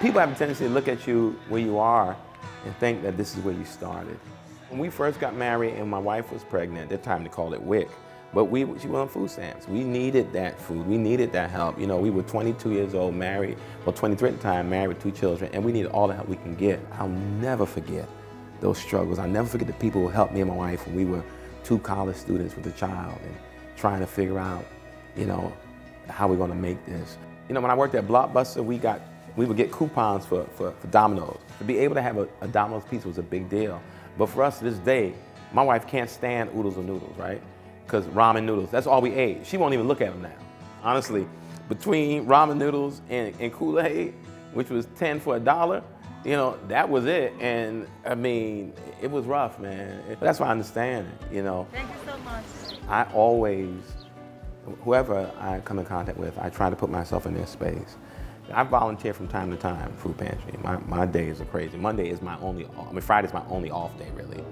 People have a tendency to look at you where you are and think that this is where you started. When we first got married and my wife was pregnant, at that time they called it WIC, but she was on food stamps. We needed that food, we needed that help. You know, we were 22 years old, married, well 23 at the time, married with 2 children, and we needed all the help we can get. I'll never forget those struggles. I'll never forget the people who helped me and my wife when we were 2 college students with a child and trying to figure out, you know, how we're gonna make this. You know, when I worked at Blockbuster, we would get coupons for Domino's. To be able to have a Domino's pizza was a big deal. But for us to this day, my wife can't stand oodles of noodles, right? Because ramen noodles, that's all we ate. She won't even look at them now. Honestly, between ramen noodles and Kool-Aid, which was 10 for $1, you know, that was it. And I mean, it was rough, man. That's why I understand it, you know. Thank you so much. I always, whoever I come in contact with, I try to put myself in their space. I volunteer from time to time at food pantry. My days are crazy. Monday is my only, Friday's my only off day, really.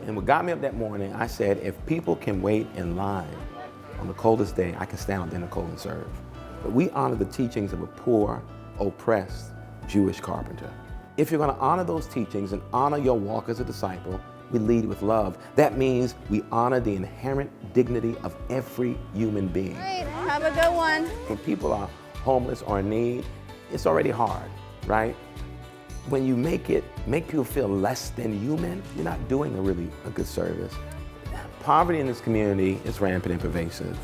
And what got me up that morning, I said, if people can wait in line on the coldest day, I can stand on dinner cold and serve. But we honor the teachings of a poor, oppressed Jewish carpenter. If you're gonna honor those teachings and honor your walk as a disciple, we lead with love. That means we honor the inherent dignity of every human being. All right, have a good one. When people are homeless or in need, it's already hard, right? When you make people feel less than human, you're not doing a good service. Poverty in this community is rampant and pervasive.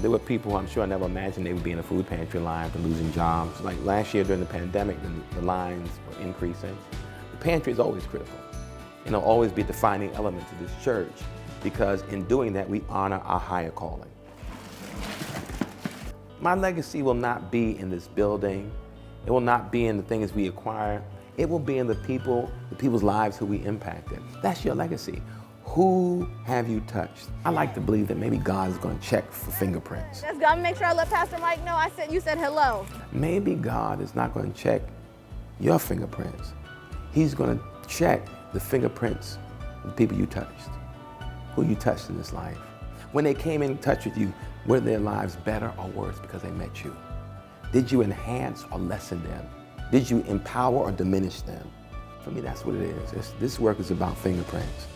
There were people who I'm sure I never imagined they would be in a food pantry line and losing jobs. Like last year during the pandemic, the lines were increasing. The pantry is always critical. And it'll always be a defining element to this church, because in doing that, we honor our higher calling. My legacy will not be in this building. It will not be in the things we acquire. It will be in the people's lives who we impacted. That's your legacy. Who have you touched? I like to believe that maybe God is going to check for fingerprints. Let's go and make sure I let Pastor Mike know you said hello. Maybe God is not going to check your fingerprints. He's going to check the fingerprints of the people you touched, who you touched in this life. When they came in touch with you, were their lives better or worse because they met you? Did you enhance or lessen them? Did you empower or diminish them? For me, that's what it is. This work is about fingerprints.